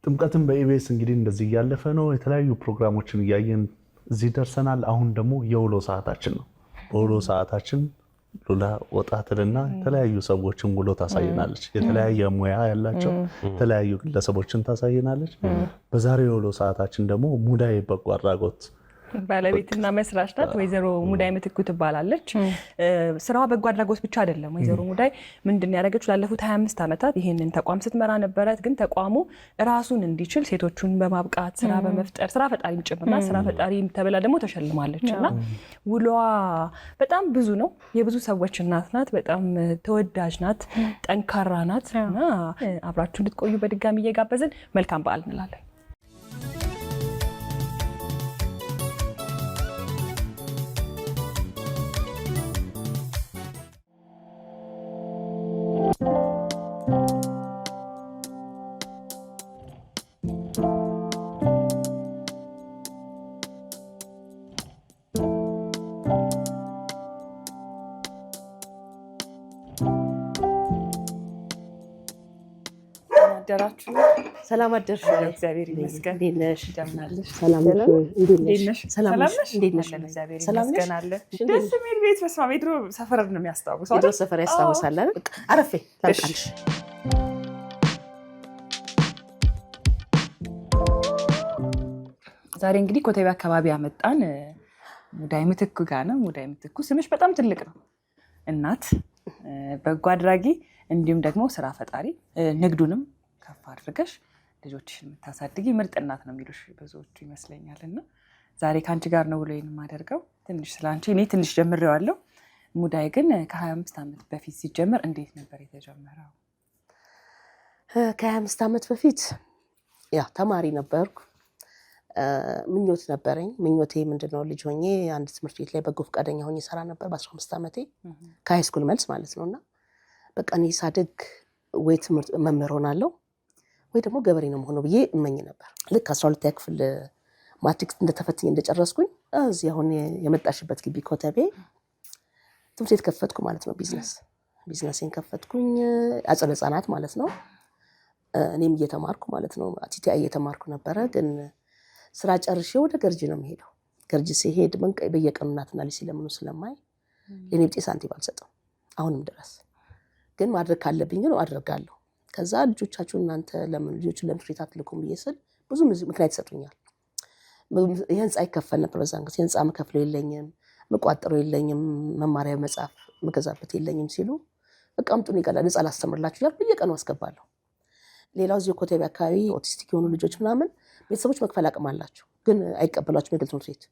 ጥምቀትን በኢቢኤስ እንግዲህ እንደዚህ እያለፈ ነው። የተለያዩ ፕሮግራሞችን እያየን እዚህ ደርሰናል። አሁን ደግሞ የውሎ ሰዓታችን ነው። በውሎ ሰዓታችን ሉላ ወጣትልና የተለያዩ ሰዎችን ውሎ ታሳየናለች። የተለያየ ሙያ ያላቸው የተለያዩ ግለሰቦችን ታሳየናለች። በዛሬው የውሎ ሰዓታችን ደግሞ ሙዳይ በጎ አድራጎት ባለቤትና መስራች ናት። ወይዘሮ ሙዳይ ምትኩ ትባላለች። ስራዋ በጎ አድራጎት ብቻ አይደለም። ወይዘሮ ሙዳይ ምንድን ያደረገችው ላለፉት 25 ዓመታት ይሄንን ተቋም ስትመራ ነበረት። ግን ተቋሙ ራሱን እንዲችል ሴቶቹን በማብቃት ስራ በመፍጠር ስራ ፈጣሪም ጭምርና ስራ ፈጣሪ ተብላ ደግሞ ተሸልማለችና ውሏ በጣም ብዙ ነው። የብዙ ሰዎች እናት ናት። በጣም ተወዳጅ ናት። ጠንካራ ናትና አብራችሁ እንድትቆዩ በድጋሚ እየጋበዝን መልካም በዓል እንላለን። ሰላም አደርሽ። እግዚአብሔር ይመስገን። እንዴት ነሽ? እንደምናለሽ? ሰላም ነሽ? እንዴት ነሽ? ሰላም ነሽ? እንዴት ነሽ? እግዚአብሔር ሰላም ነሽ? ይመስገን። ደስ የሚል ቤት በስመ አብ። የድሮ ሰፈር ነው የሚያስታውሰው። የድሮ ሰፈር ያስታውሳል አይደል? አረፌ ታውቃለሽ። ዛሬ እንግዲህ ኮተቤ አካባቢ ያመጣን ሙዳይ ምትኩ ጋር ነው። ሙዳይ ምትኩ ስምሽ በጣም ትልቅ ነው። እናት፣ በጎ አድራጊ እንዲሁም ደግሞ ስራ ፈጣሪ፣ ንግዱንም ከፍ አድርገሽ ልጆችሽን የምታሳድጊ ምርጥ እናት ነው የሚሉሽ ብዙዎቹ ይመስለኛል። እና ዛሬ ከአንቺ ጋር ነው ብሎኝ የማደርገው። ትንሽ ስለአንቺ እኔ ትንሽ ጀምሬዋለሁ። ሙዳይ ግን ከ25 ዓመት በፊት ሲጀመር እንዴት ነበር የተጀመረው? ከ25 ዓመት በፊት ያ ተማሪ ነበርኩ። ምኞት ነበረኝ። ምኞቴ ምንድነው? ልጅ ሆኜ አንድ ትምህርት ቤት ላይ በጎ ፈቃደኛ ሆኜ ሰራ ነበር በ15 ዓመቴ ከሃይስኩል መልስ ማለት ነውና በቃ እኔ ሳድግ ወይ ትምህርት መምህር ሆናለሁ ወይ ደግሞ ገበሬ ነው መሆኑ ብዬ እመኝ ነበር። ልክ 12ኛ ክፍል ማትሪክ እንደተፈትኜ እንደጨረስኩኝ እዚህ አሁን የመጣሽበት ግቢ ኮተቤ ትምህርት ቤት ከፈትኩ ማለት ነው። ቢዝነስን ከፈትኩኝ። አጸደ ህጻናት ማለት ነው። እኔም እየተማርኩ ማለት ነው። አቲቲአይ እየተማርኩ ነበረ። ግን ስራ ጨርሼ ወደ ገርጂ ነው የምሄደው። ገርጂ ሲሄድ በየቀኑ እናትና ልጅ ሲለምኑ ስለማይ ለኔ ብጤ ሳንቲም አልሰጠው አሁንም ድረስ። ግን ማድረግ ካለብኝ ግን አደርጋለሁ። ከዛ ልጆቻችሁ እናንተ ለምን ልጆቹን ለምን ፍሬት አትልኩም ብዬ ስል ብዙ ምክንያት ይሰጡኛል። የህንፃ ይከፈል ነበር በዛን ጊዜ። የህንፃ መከፍለው የለኝም፣ መቋጠረው የለኝም፣ መማሪያ መጽሐፍ መገዛበት የለኝም ሲሉ በቃ አምጡኝ ይቀላል ነፃ ላስተምርላችሁ እያልኩ በየቀኑ አስገባለሁ። ሌላው እዚህ ኮተቤ አካባቢ ኦቲስቲክ የሆኑ ልጆች ምናምን ቤተሰቦች መክፈል አቅም አላቸው፣ ግን አይቀበሏቸውም። የግል ትምህርት ቤት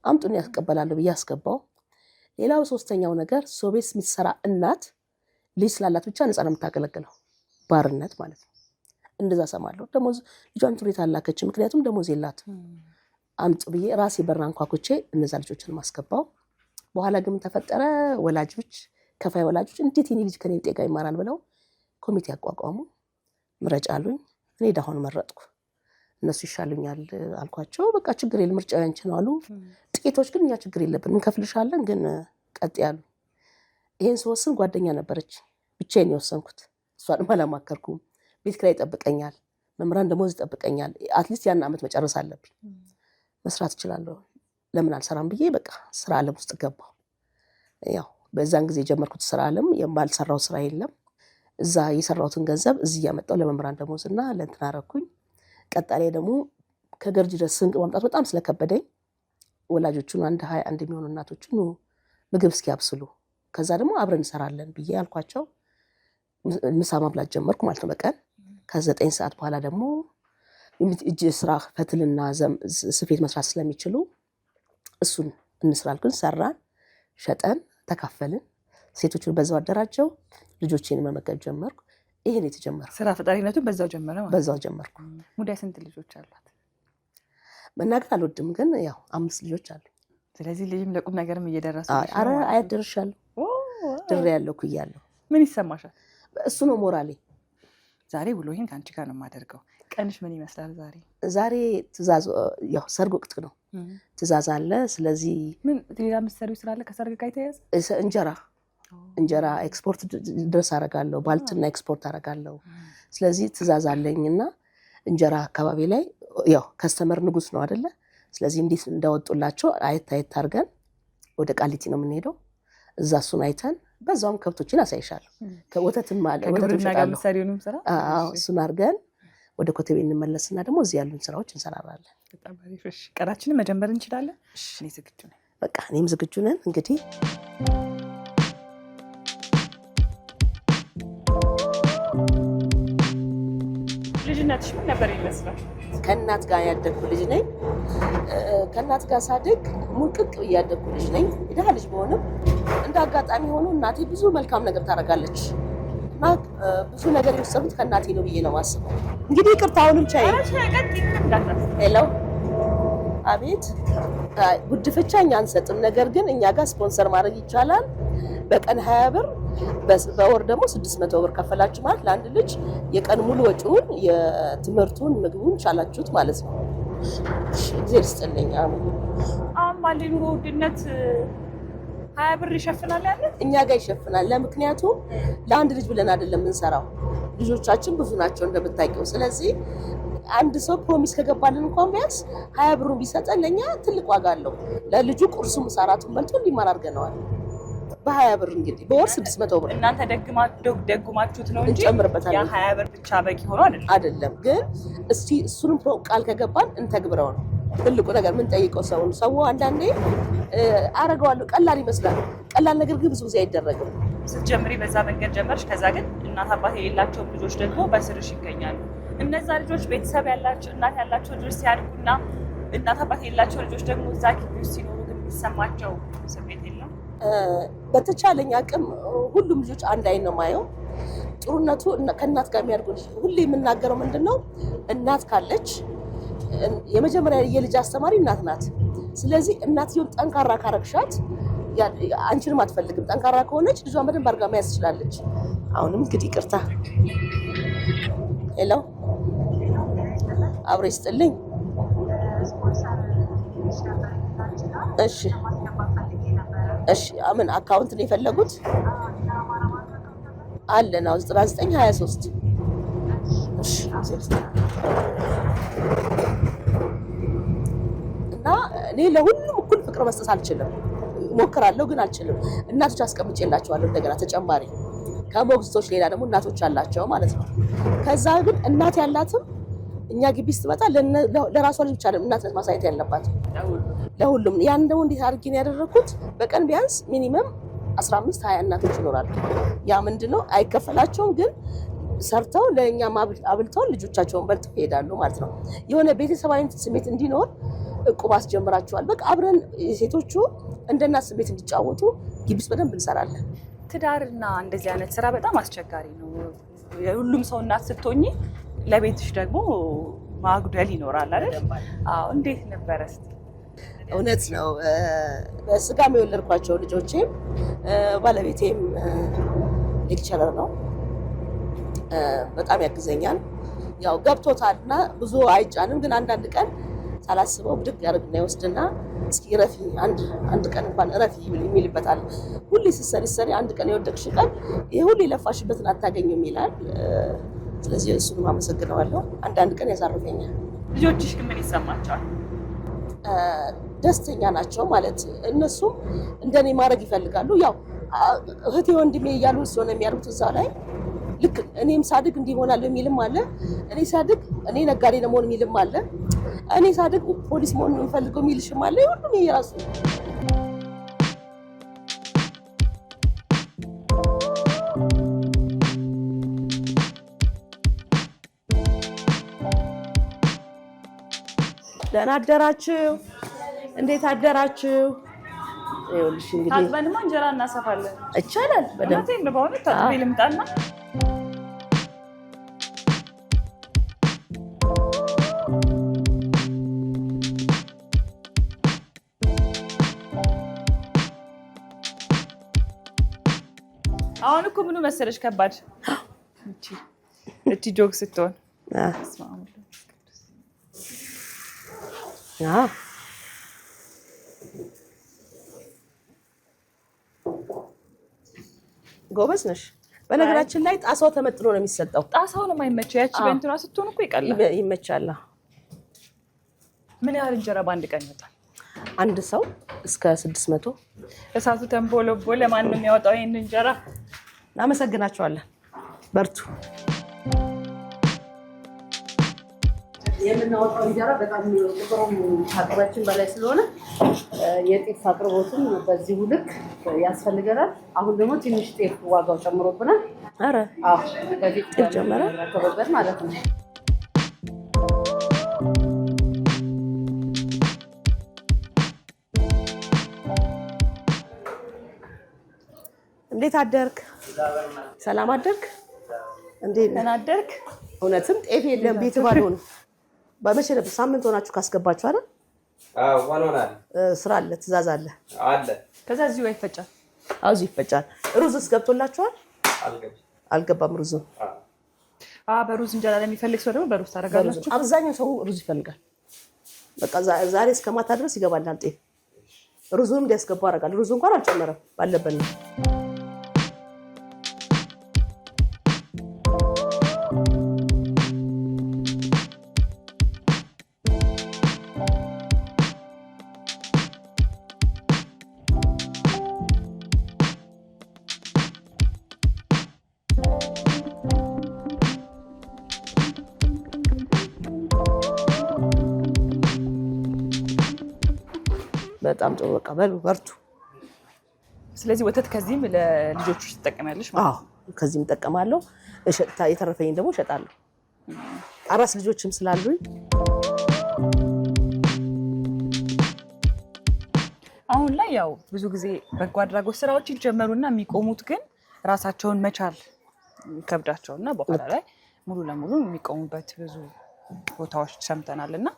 አምጡኝ ያስቀበላለሁ ብዬ አስገባው። ሌላው ሶስተኛው ነገር ሶቤስ የምትሰራ እናት ልጅ ስላላት ብቻ ነፃ ነው የምታገለግለው። ባርነት ማለት ነው። እንደዛ ሰማለሁ። ደሞዝ ልጇን ትምህርት ቤት አላከችም፣ ምክንያቱም ደሞዝ የላትም። አምጡ ብዬ ራሴ በራ አንኳኩቼ እነዛ ልጆችን ማስገባው። በኋላ ግን ተፈጠረ። ወላጆች ከፋይ ወላጆች እንዴት የኔ ልጅ ከኔ ጤጋ ይማራል ብለው ኮሚቴ ያቋቋሙ። ምረጫ አሉኝ። እኔ ዳሁን መረጥኩ። እነሱ ይሻሉኛል አልኳቸው። በቃ ችግር የለም ምርጫው ያንቺ ነው አሉ። ጥቂቶች ግን እኛ ችግር የለብንም እንከፍልሻለን ግን ቀጥ ያሉ። ይሄን ስወስን ጓደኛ ነበረች፣ ብቻዬን የወሰንኩት። እሷንም አላማከርኩም። ቤት ኪራይ ይጠብቀኛል፣ መምህራን ደሞዝ ይጠብቀኛል። አትሊስት ያን ዓመት መጨረስ አለብኝ። መስራት እችላለሁ ለምን አልሰራም ብዬ በቃ ስራ ዓለም ውስጥ ገባሁ። ያው በዛን ጊዜ የጀመርኩት ስራ ዓለም የማልሰራው ስራ የለም። እዛ የሰራሁትን ገንዘብ እዚህ ያመጣው ለመምህራን ደሞዝና ለእንትን አደረኩኝ። ቀጣይ ደግሞ ከገርጂ ድረስ ስንቅ ማምጣት በጣም ስለከበደኝ ወላጆቹን 21 የሚሆኑ እናቶችን ምግብ እስኪያብስሉ ከዛ ደግሞ አብረን እንሰራለን ብዬ አልኳቸው። ምሳ ማብላት ጀመርኩ ማለት ነው በቀን። ከ9 ሰዓት በኋላ ደግሞ እጅ ስራ ፈትልና ስፌት መስራት ስለሚችሉ እሱን እንስራልኩን። ሰራን፣ ሸጠን፣ ተካፈልን። ሴቶቹን በዛው አደራጀው፣ ልጆቼን መመገብ ጀመርኩ። ይሄን የተጀመረው ስራ ፈጣሪነቱን በዛው ጀመረ ማለት ነው። በዛው ጀመርኩ። ሙዳይ ስንት ልጆች አሏት? መናገር አልወድም ግን ያው 5 ልጆች አሉ። ስለዚህ ልጅም ለቁም ነገርም እየደረሱ አረ አያደርሻለሁ ድሬ ያለው ኩያለሁ። ምን ይሰማሻል? እሱ ነው ሞራሌ። ዛሬ ውሎዬን ከአንቺ ጋር ነው የማደርገው። ቀንሽ ምን ይመስላል ዛሬ? ዛሬ ትእዛዝ ያው ሰርግ ወቅት ነው። ትእዛዝ አለ። ስለዚህ ምን ሌላ ምሰሪው ስላለ ከሰርግ ጋር የተያዘ እንጀራ ኤክስፖርት ድረስ አደርጋለሁ። ባልትና ኤክስፖርት አደርጋለሁ። ስለዚህ ትእዛዝ አለኝና እንጀራ አካባቢ ላይ ያው ከስተመር ንጉስ ነው አይደለ? ስለዚህ እንዴት እንዳወጡላቸው አየት አድርገን ወደ ቃሊቲ ነው የምንሄደው። እዛ እሱን አይተን በዛውም ከብቶችን አሳይሻለሁ። ከወተትም አለ ወተትም ሸጣለሁ። እሱን አድርገን ወደ ኮተቤ እንመለስና ደግሞ እዚህ ያሉን ስራዎች እንሰራራለን። በጣም አሪፍ። እሺ ቀራችንን መጀመር እንችላለን? እኔ ዝግጁ ነኝ። በቃ እኔም ዝግጁ ነን። እንግዲህ ልጅነትሽ ምን ነበር ይመስላል? ከእናት ጋር ያደግኩ ልጅ ነኝ። ከእናት ጋር ሳድግ ሙልቅቅ ያደግኩ ልጅ ነኝ። የድሃ ልጅ በሆንም እንደ አጋጣሚ ሆኖ እናቴ ብዙ መልካም ነገር ታደርጋለች እና ብዙ ነገር የወሰዱት ከእናቴ ነው ብዬ ነው የማስበው። እንግዲህ ይቅርታ አሁንም ቻይ ሄሎ፣ አቤት። ጉድፈቻ እኛ አንሰጥም፣ ነገር ግን እኛ ጋር ስፖንሰር ማድረግ ይቻላል። በቀን 20 ብር በወር ደግሞ 600 ብር ከፈላችሁ ማለት ለአንድ ልጅ የቀን ሙሉ ወጪውን የትምህርቱን ምግቡን ቻላችሁት ማለት ነው። እግዚአብሔር ይስጥልኝ። አሁን ባለ ኑሮ ውድነት 20 ብር ይሸፍናል ያለ እኛ ጋር ይሸፍናል። ለምክንያቱም ለአንድ ልጅ ብለን አይደለም የምንሰራው፣ ልጆቻችን ብዙ ናቸው እንደምታውቂው። ስለዚህ አንድ ሰው ፕሮሚስ ከገባልን እንኳን ቢያንስ 20 ብሩን ቢሰጠን ለእኛ ትልቅ ዋጋ አለው። ለልጁ ቁርሱም ሰዓቱን በልቶ እንዲማር አድርገነዋል። በ20 ብር እንግዲህ በወር 600 ብር እናንተ ደጉማችሁት ነው እንጂ እንጨምርበታለን። ያ 20 ብር ብቻ በቂ ሆኖ አይደለም። ግን እስቲ እሱንም ቃል ከገባን እንተግብረው ነው ትልቁ ነገር። ምን ጠይቀው ሰው አንዳንዴ አረጋዋለሁ ቀላል ይመስላል። ቀላል ነገር ግን ብዙ ጊዜ አይደረግም። ስትጀምሪ በዛ መንገድ ጀመርሽ። ከዛ ግን እናት አባት የሌላቸው ልጆች ደግሞ በስርሽ ይገኛሉ። እነዛ ልጆች ቤተሰብ ያላቸው እናት ያላቸው ልጆች ሲያድጉና እናት አባት የሌላቸው ልጆች ደግሞ እዛ ግቢ ውስጥ ሲኖሩ ግን የሚሰማቸው ስሜት የለም? በተቻለኝ አቅም ሁሉም ልጆች አንድ አይን ነው ማየው። ጥሩነቱ ከእናት ጋር የሚያድጉ ልጅ ሁሌ የምናገረው ምንድነው፣ እናት ካለች የመጀመሪያ የልጅ አስተማሪ እናት ናት። ስለዚህ እናትየውን ጠንካራ ካረግሻት አንቺንም አትፈልግም። ጠንካራ ከሆነች ልጇን በደንብ አድርጋ መያዝ ትችላለች። አሁንም እንግዲህ ይቅርታ። ሄሎ፣ አብሮ ይስጥልኝ። እሺ እሺ፣ ምን አካውንት ነው የፈለጉት? አለ ነው 9923። እሺ እና እኔ ለሁሉም እኩል ፍቅር መስጠት አልችልም። ሞክራለሁ ግን አልችልም። እናቶች አስቀምጬላቸዋለሁ እንደገና ተጨማሪ ከሞግዚቶች ሌላ ደግሞ እናቶች አላቸው ማለት ነው። ከዛ ግን እናት ያላትም እኛ ግቢ ስትመጣ ለራሷ ልጅ ብቻ እናትነት ማሳየት ያለባት ለሁሉም። ያን ደግሞ እንዴት አድርጌ ነው ያደረኩት? በቀን ቢያንስ ሚኒመም 15-20 እናቶች ይኖራሉ። ያ ምንድነው አይከፈላቸውም፣ ግን ሰርተው ለእኛ አብልተው ልጆቻቸውን በልተው ይሄዳሉ ማለት ነው። የሆነ ቤተሰባዊ ስሜት እንዲኖር እቁብ አስጀምራቸዋል። በቃ አብረን ሴቶቹ እንደ እናት ስሜት እንዲጫወቱ ግቢ ውስጥ በደንብ እንሰራለን። ትዳርና እንደዚህ አይነት ስራ በጣም አስቸጋሪ ነው። የሁሉም ሰው እናት ስትሆኚ ለቤትሽ ደግሞ ማጉደል ይኖራል አይደል? አዎ። እንዴት ነበረ? እውነት ነው። በስጋም የወለድኳቸው ልጆቼም ባለቤቴም ሌክቸረር ነው። በጣም ያግዘኛል። ያው ገብቶታልና ብዙ አይጫንም፣ ግን አንዳንድ ቀን ሳላስበው ብድግ ያደርግና ይወስድና እስኪ ረፊ አንድ ቀን እንኳን ረፊ የሚልበታል። ሁሌ ስትሰሪ አንድ ቀን የወደቅሽ ቀን ይሄ ሁሌ የለፋሽበትን አታገኝም ይላል። ስለዚህ እሱንም አመሰግነዋለሁ። አንዳንድ ቀን ያሳርፈኛል። ልጆችሽ ግን ምን ይሰማቸዋል? ደስተኛ ናቸው ማለት እነሱም እንደኔ ማድረግ ይፈልጋሉ። ያው እህቴ ወንድሜ እያሉ ስለሆነ የሚያደርጉት እዛ ላይ ልክ እኔም ሳድግ እንዲህ እሆናለሁ የሚልም አለ። እኔ ሳድግ እኔ ነጋዴ ለመሆን የሚልም አለ። እኔ ሳድግ ፖሊስ መሆን የምፈልገው የሚልሽም አለ። ሁሉም የራሱ ደህና አደራችሁ? እንዴት አደራችሁ? ይኸውልሽ እንግዲህ ታጥበንማ እንጀራ እናሰፋለን። ይቻላል በደንብ በእውነት ታጥቤ ልምጣና አሁን እኮ ምኑ መሰለሽ ከባድ እቺ ጆግ ስትሆን ጎበዝ ነሽ። በነገራችን ላይ ጣሳው ተመጥኖ ነው የሚሰጠው። ጣሳው ነው የማይመቸው። ያቺ በእንትና ስትሆን እኮ ይቀላል። ይመቻል። ምን ያህል እንጀራ በአንድ ቀን ይወጣል? አንድ ሰው እስከ 600። እሳቱ ተንቦለቦለ። ማን ነው የሚያወጣው ይሄን እንጀራ? እናመሰግናቸዋለን። በርቱ። የምናወጣው እንጀራ በጣም ጥሩም አቅርባችን በላይ ስለሆነ የጤፍ አቅርቦትን በዚሁ ልክ ያስፈልገናል። አሁን ደግሞ ትንሽ ጤፍ ዋጋው ጨምሮብናል። አረ አዎ፣ በፊት ጤፍ ጨመረ ተበበት ማለት ነው። እንዴት አደርክ? ሰላም አደርክ? እንዴት አደርክ? እውነትም ጤፍ የለም ቤት ባዶ ነው። በመቼ ነበር? ሳምንት ሆናችሁ ካስገባችሁ አይደል? ሆኖናል። ስራ አለ፣ ትእዛዝ አለ። ከዛ እዚሁ ይፈጫል። እዚሁ ይፈጫል። ሩዝስ ገብቶላችኋል? አልገባም ሩዙ። በሩዝ እንጀራ ለሚፈልግ ሰው ደግሞ በሩዝ ታደርጋላችሁ። አብዛኛው ሰው ሩዝ ይፈልጋል። በቃ ዛሬ እስከ ማታ ድረስ ይገባል ጤፍ። ሩዙንም እንዲያስገባ አደርጋለሁ። ሩዙ እንኳን አልጨመረም ባለበት ነው። በጣም ጥሩ። በቃ በሉ በርቱ። ስለዚህ ወተት ከዚህም ለልጆቹ ትጠቀሚያለሽ ማለት ነው? አዎ ከዚህም እጠቀማለሁ። የተረፈኝ ደግሞ እሸጣለሁ። አራስ ልጆችም ስላሉኝ አሁን ላይ ያው ብዙ ጊዜ በጎ አድራጎት ስራዎች ይጀመሩና የሚቆሙት ግን ራሳቸውን መቻል ከብዳቸውና በኋላ ላይ ሙሉ ለሙሉ የሚቆሙበት ብዙ ቦታዎች ሰምተናል። እና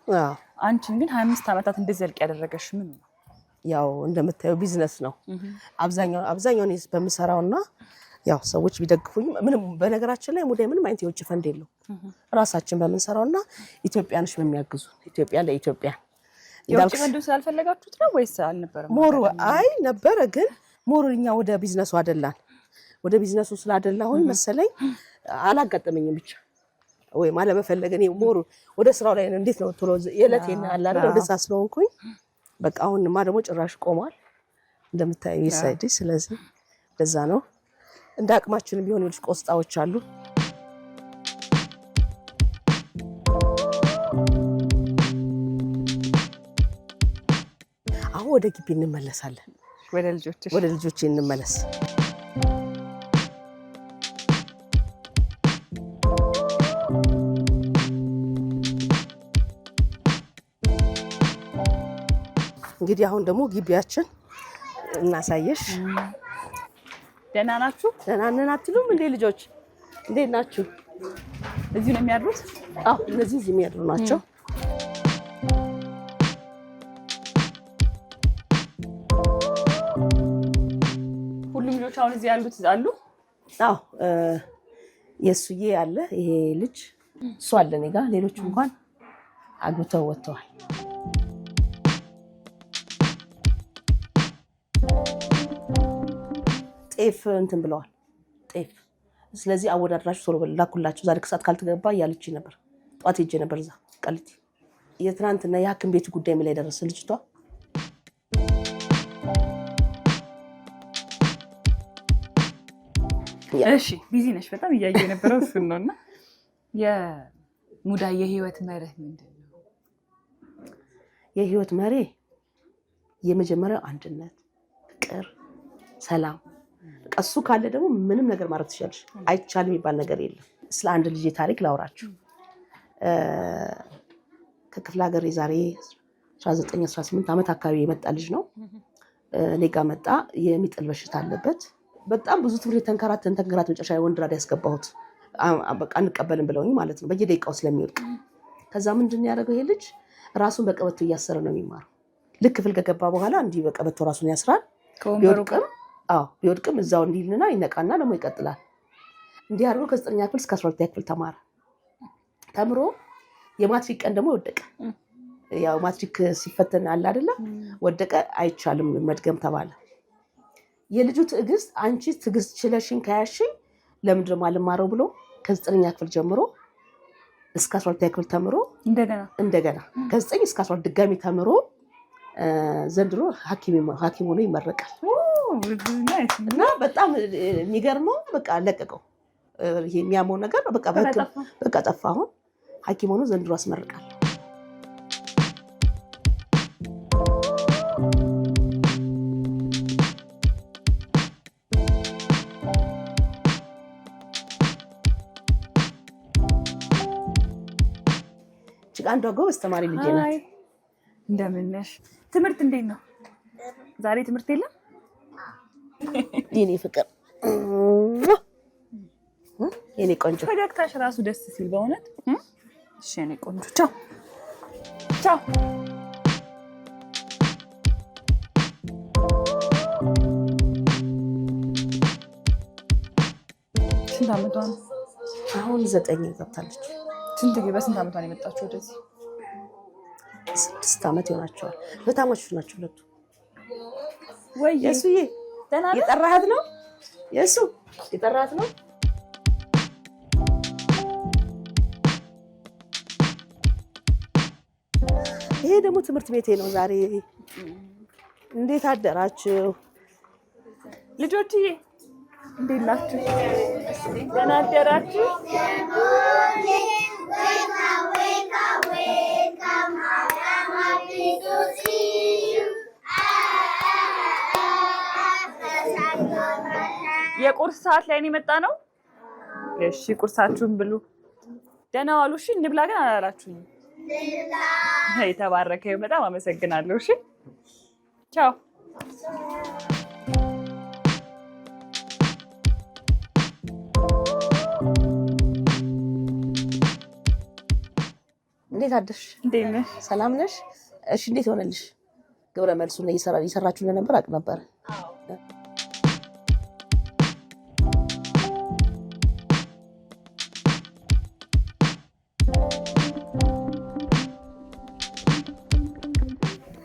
አንቺን ግን 25 ዓመታት እንደዘልቅ ያደረገሽ ምን ነው? ያው እንደምታየው ቢዝነስ ነው አብዛኛው ነው በምሰራውና ያው ሰዎች ቢደግፉኝ ምንም በነገራችን ላይ ሙዳይ ምንም አይነት የውጭ ፈንድ የለው። ራሳችን በምንሰራውና ኢትዮጵያኖች በሚያግዙ ኢትዮጵያ ለኢትዮጵያ የውጭ ፈንዱ ስላልፈለጋችሁት ነው ወይስ አልነበረም? ሞሩ አይ ነበረ፣ ግን ሞሩኛ ወደ ቢዝነሱ አይደላል። ወደ ቢዝነሱ ስላደላሁኝ መሰለኝ አላጋጠመኝም ብቻ ወይ ማለት መፈለገ ነው። ሞሩ ወደ ስራው ላይ እንዴት ነው ቶሎ የለቴና አለ አይደል? ወደዛ ስለሆንኩኝ በቃ አሁንማ ደግሞ ጭራሽ ቆሟል እንደምታየው ይሳይድ። ስለዚህ ለዛ ነው እንደ አቅማችንም ቢሆን ልጅ ቆስጣዎች አሉ። አሁን ወደ ግቢ እንመለሳለን። ወደ ልጆች እንመለስ። እንግዲህ አሁን ደግሞ ግቢያችን እናሳየሽ። ደህና ናችሁ? ደህና ነን አትሉም እንዴ ልጆች? እንዴት ናችሁ? እዚህ ነው የሚያድሩት? አዎ እነዚህ እዚህ የሚያድሩ ናቸው። ሁሉም ልጆች አሁን እዚህ ያሉት አሉ? አዎ የሱዬ አለ ይሄ ልጅ እሱ አለ እኔ ጋር። ሌሎቹ እንኳን አግብተው ወጥተዋል። ጤፍ እንትን ብለዋል ጤፍ። ስለዚህ አወዳድራችሁ ቶሎ ላኩላችሁ ዛሬ ከሰዓት ካልተገባ እያለች ነበር። ጠዋት ሄጄ ነበር እዛ ቃሊቲ። የትናንትና የሐኪም ቤት ጉዳይ ምን ላይ ደረሰ ልጅቷ? እሺ ቢዚ ነሽ በጣም እያየሁ የነበረው እሱን ነውና የሙዳይ የህይወት መርህ ምንድን ነው? የህይወት መሪ የመጀመሪያው አንድነት፣ ፍቅር፣ ሰላም። እሱ ካለ ደግሞ ምንም ነገር ማድረግ ትችላለሽ። አይቻልም የሚባል ነገር የለም። ስለ አንድ ልጅ ታሪክ ላውራችሁ። ከክፍለ ሀገር የዛሬ 1918 ዓመት አካባቢ የመጣ ልጅ ነው። እኔ ጋ መጣ። የሚጥል በሽታ አለበት። በጣም ብዙ ትምህርት ተንከራተን መጨረሻ ወንድ ራድ ያስገባሁት። በቃ አንቀበልም ብለውኝ ማለት ነው፣ በየደቂቃው ስለሚወድቅ። ከዛ ምንድን ያደረገው ይሄ ልጅ ራሱን በቀበቶ እያሰረ ነው የሚማረው። ልክ ክፍል ከገባ በኋላ እንዲህ በቀበቶ ራሱን ያስራል። ቢወድቅም እዛው እንዲልና ይነቃና ደግሞ ይቀጥላል። እንዲህ አድርጎ ከ9ኛ ክፍል እስከ 12ኛ ክፍል ተማረ። ተምሮ የማትሪክ ቀን ደግሞ ወደቀ። ያው ማትሪክ ሲፈተን አለ አይደለ? ወደቀ። አይቻልም መድገም ተባለ። የልጁ ትዕግስት አንቺ ትዕግስት ችለሽኝ ከያሽኝ ለምንድን ነው አልማረው ብሎ ከ9ኛ ክፍል ጀምሮ እስከ 12ኛ ክፍል ተምሮ እንደገና ከ9 እስከ 12 ድጋሚ ተምሮ ዘንድሮ ሐኪም ሆኖ ይመረቃል። እና በጣም የሚገርመው በቃ ለቀቀው ይሄ የሚያመው ነገር በቃ ጠፋ። አሁን ሐኪም ሆኖ ዘንድሮ አስመርቃል። አንዷ ጎበዝ ተማሪ ልጅ ናት። እንደምን ነሽ? ትምህርት እንዴት ነው? ዛሬ ትምህርት የለም? የኔ ፍቅር የኔ ቆንጆ ፈገግታሽ ራሱ ደስ ሲል በእውነት እሺ የኔ ቆንጆ ቻው ቻው። ስንት ዓመቷ ነው? አሁን 9 ገብታለች። በስንት ዓመቷ ነው የመጣችው ወደዚህ? 6 ዓመት ይሆናቸዋል። በታማቾች ናቸው ሁለቱ። ወይ የሱዬ የጠራሃት ነው? የሱ የጠራሃት ነው? ይሄ ደግሞ ትምህርት ቤቴ ነው ዛሬ። እንዴት አደራችሁ ልጆችዬ? እንዴት ናችሁ? ደህና አደራችሁ? የቁርስ ሰዓት ላይ ነው የመጣ ነው። እሺ ቁርሳችሁን ብሉ። ደህና ዋሉ። እሺ እንብላ ግን አላላችሁኝም። የተባረከ በጣም አመሰግናለሁ። እሺ ቻው። እንዴት አደርሽ? እንዴት ነሽ? ሰላም ነሽ? እሺ እንዴት ሆነልሽ? ግብረ መልሱን እየሰራችሁ እንደነበር አውቅ ነበር።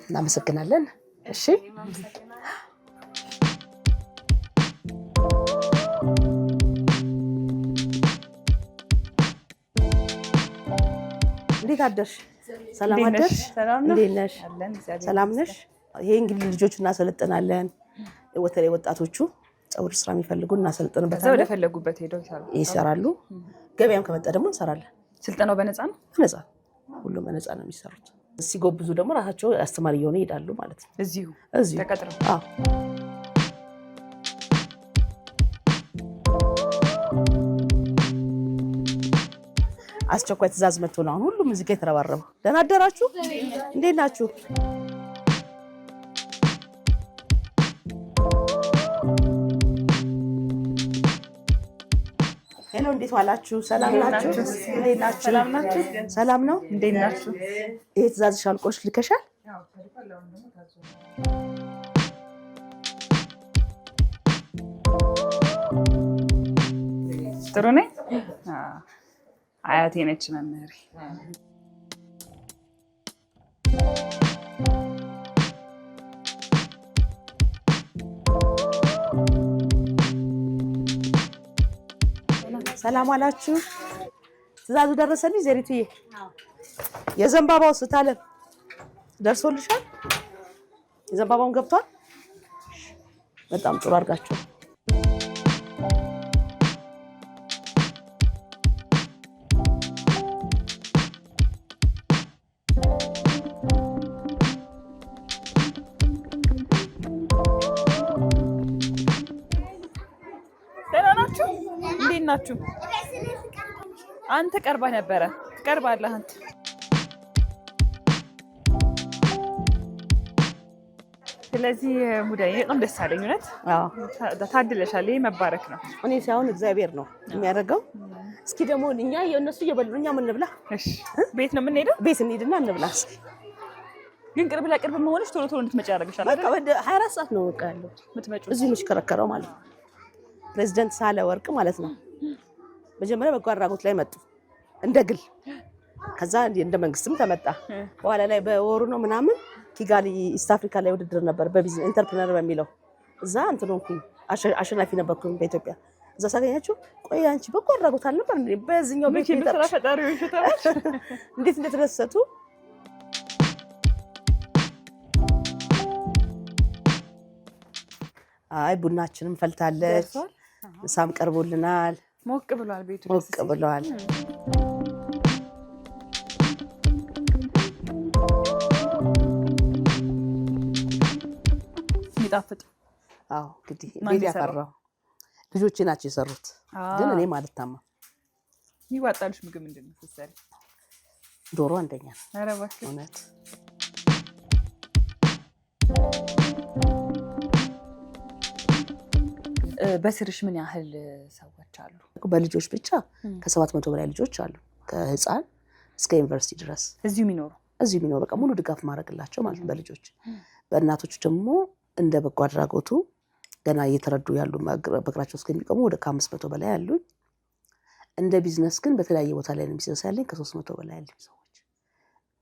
እናመሰግናለን። እሺ እንዴት አደርሽ? ሰላም አደርሽ? እንዴት ነሽ? ሰላም ነሽ? ይሄ እንግዲህ ልጆቹ እናሰለጥናለን። በተለይ ወጣቶቹ ፀጉር ስራ የሚፈልጉ እናሰለጥንበታለን። ወደ ፈለጉበት ሄደው ይሰራሉ። ገበያም ከመጣ ደግሞ እንሰራለን። ስልጠናው በነፃ ነው? በነፃ ሁሉም በነፃ ነው የሚሰሩት። ሲጎብዙ ደግሞ ራሳቸው አስተማሪ እየሆኑ ይሄዳሉ ማለት ነው። እዚሁ ተቀጥረው? አዎ። አስቸኳይ ትእዛዝ መጥቶ ነው ሁሉም እዚህ ጋር የተረባረበው። ደህና አደራችሁ? እንዴት ናችሁ? ሄሎ፣ እንዴት ዋላችሁ? ሰላም ናችሁ? እንዴት ናችሁ? ሰላም ናችሁ? ሰላም ነው። እንዴት ናችሁ? ይሄ ትእዛዝሽ አልቆሽ ልከሻል? ጥሩ ነኝ። አያቴ ነች መምህሬ። ሰላም አላችሁ? ትእዛዙ ደረሰልኝ ዘሪቱዬ? የዘንባባው ስታለም ደርሶልሻል? የዘንባባውን ገብቷል? በጣም ጥሩ አድርጋችሁ። ናችሁ? አንተ ቀርባህ ነበረ። ትቀርባለህ አንተ። ስለዚህ ሙዳይ በጣም ደስ አለኝ። እውነት ታድለሻል። ይሄ መባረክ ነው። እኔ ሳይሆን እግዚአብሔር ነው የሚያደርገው። እስኪ ደግሞ እኛ የእነሱ እየበሉ እኛ ምን እንብላ? እሺ ቤት ነው የምንሄደው። ቤት እንሂድና እንብላ። ግን ቅርብ ለቅርብ መሆንሽ ቶሎ ቶሎ እንድትመጪ ያደርግሻል አይደል? በቃ 24 ሰዓት ነው በቃ ያለው የምትመጪው እዚህ የምሽከረከረው ማለት ነው። ፕሬዝዳንት ሳህለወርቅ ማለት ነው። መጀመሪያ በጎ አድራጎት ላይ መጡ እንደ ግል፣ ከዛ እንደ መንግስትም ተመጣ። በኋላ ላይ በወሩ ነው ምናምን ኪጋሊ ኢስት አፍሪካ ላይ ውድድር ነበር በቢዝነስ ኢንተርፕረነር በሚለው እዛ እንትንኩ አሸናፊ ነበርኩ በኢትዮጵያ። እዛ ሳገኛችሁ ቆይ አንቺ በጎ አድራጎት አልነበር እንዴ በዚህኛው ቤት ስራ ፈጣሪዎች ተባች እንዴት እንደተደሰቱ። አይ ቡናችንም ፈልታለች፣ ሳም ቀርቦልናል። ሞቅ ብሏል ቤቱ፣ ሞቅ ብሏል። ይጣፍጥ። አዎ እንግዲህ ቤት ያፈራው ልጆቼ ናቸው የሰሩት፣ ግን እኔ ማለት ታማ ይዋጣልሽ። ምግብ ምንድነው ስትሰሪ? ዶሮ አንደኛ ነው። ኧረ እባክሽ እውነት በስርሽ ምን ያህል ሰዎች አሉ? በልጆች ብቻ ከ700 በላይ ልጆች አሉ፣ ከህፃን እስከ ዩኒቨርሲቲ ድረስ እዚሁ የሚኖሩ በቃ ሙሉ ድጋፍ ማድረግላቸው ማለት ነው በልጆች። በእናቶች ደግሞ እንደ በጎ አድራጎቱ ገና እየተረዱ ያሉ በእግራቸው እስከሚቆሙ ወደ ከ500 በላይ አሉ። እንደ ቢዝነስ ግን በተለያየ ቦታ ላይ ነው ቢዝነስ ያለኝ ከ300 በላይ ያሉ ሰዎች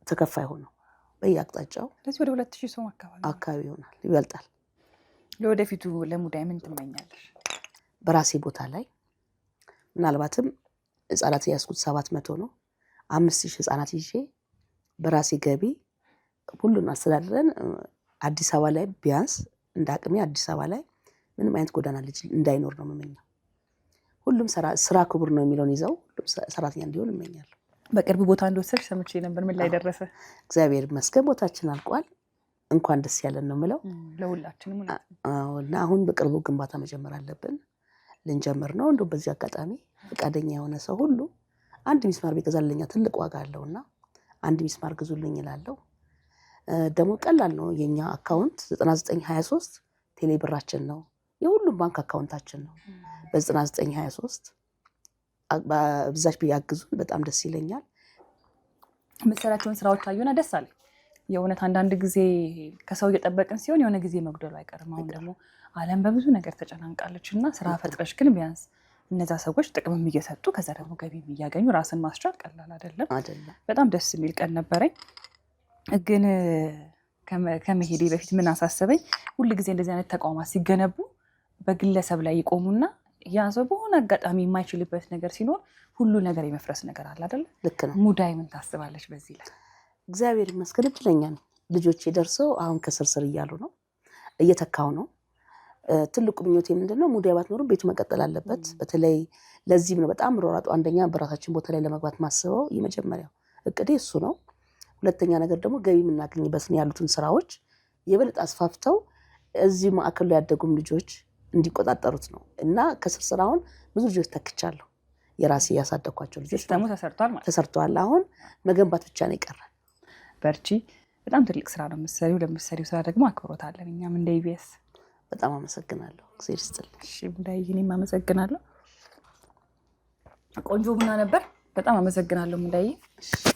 ተከፋይ ሆነው በየአቅጣጫው ስለዚህ ወደ 2000 ሰው አካባቢ ይሆናል፣ ይበልጣል። ለወደፊቱ ለሙዳይ ምን ትመኛለሽ? በራሴ ቦታ ላይ ምናልባትም ህፃናት ያስኩት 700 ነው፣ 5000 ህፃናት ይዤ በራሴ ገቢ ሁሉን አስተዳድረን አዲስ አበባ ላይ ቢያንስ እንደ አቅሜ አዲስ አበባ ላይ ምንም አይነት ጎዳና ልጅ እንዳይኖር ነው የምመኘው። ሁሉም ስራ ክቡር ነው የሚለውን ይዘው ሰራተኛ እንዲሆን እመኛለሁ። በቅርብ ቦታ እንደወሰድሽ ሰምቼ ነበር። ምን ላይ ደረሰ? እግዚአብሔር ይመስገን ቦታችን አልቋል። እንኳን ደስ ያለን ነው የምለው ለሁላችንም። እና አሁን በቅርቡ ግንባታ መጀመር አለብን፣ ልንጀምር ነው። እንደው በዚህ አጋጣሚ ፈቃደኛ የሆነ ሰው ሁሉ አንድ ሚስማር ቢገዛልኛ ትልቅ ዋጋ አለውና አንድ ሚስማር ግዙልኝ እላለሁ። ደግሞ ቀላል ነው። የኛ አካውንት 9923 ቴሌ ብራችን ነው፣ የሁሉም ባንክ አካውንታችን ነው። በ9923 በብዛች ቢያግዙን በጣም ደስ ይለኛል። መሰራቸውን ስራዎች አዩና ደስ አለ። የእውነት አንዳንድ ጊዜ ከሰው እየጠበቅን ሲሆን የሆነ ጊዜ መጉደሉ አይቀርም። አሁን ደግሞ ዓለም በብዙ ነገር ተጨናንቃለች እና ስራ ፈጥረሽ ግን ቢያንስ እነዛ ሰዎች ጥቅምም እየሰጡ ከዛ ደግሞ ገቢም እያገኙ ራስን ማስቻል ቀላል አይደለም። በጣም ደስ የሚል ቀን ነበረኝ። ግን ከመሄዴ በፊት ምን አሳሰበኝ፣ ሁል ጊዜ እንደዚህ አይነት ተቋማት ሲገነቡ በግለሰብ ላይ ይቆሙና ያ ሰው በሆነ አጋጣሚ የማይችልበት ነገር ሲኖር ሁሉ ነገር የመፍረስ ነገር አለ አይደል? ልክ ነው። ሙዳይ ምን ታስባለች በዚህ ላይ? እግዚአብሔር ይመስገን እድለኛ ነኝ። ልጆቼ ደርሰው አሁን ከስርስር እያሉ ነው፣ እየተካው ነው። ትልቁ ምኞቴ ምንድነው ሙዳይ ባትኖርም ቤቱ መቀጠል አለበት። በተለይ ለዚህም ነው በጣም ሮራጡ። አንደኛ በራሳችን ቦታ ላይ ለመግባት ማስበው የመጀመሪያው እቅዴ እሱ ነው። ሁለተኛ ነገር ደግሞ ገቢ የምናገኝበት ያሉትን ስራዎች የበለጠ አስፋፍተው እዚህ ማዕከሉ ያደጉም ልጆች እንዲቆጣጠሩት ነው እና ከስርስር አሁን ብዙ ልጆች ተክቻለሁ። የራሴ ያሳደኳቸው ልጆች ደግሞ ተሰርቷል ማለት ተሰርቷል። አሁን መገንባት ብቻ ነው የቀረን። በርቺ። በጣም ትልቅ ስራ ነው የምትሰሪው። ለምትሰሪው ስራ ደግሞ አክብሮት አለን እኛም እንደ ኢቢኤስ። በጣም አመሰግናለሁ። እግዚአብሔር ይስጥልኝ። እሺ ሙዳይ፣ እኔም አመሰግናለሁ። ቆንጆ ቡና ነበር። በጣም አመሰግናለሁ ሙዳይ።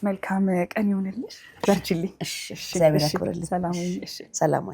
መልካም ቀን ይሁንልሽ። በርቺልኝ። እሺ፣ እግዚአብሔር ያክብርልኝ። ሰላም። ሰላም።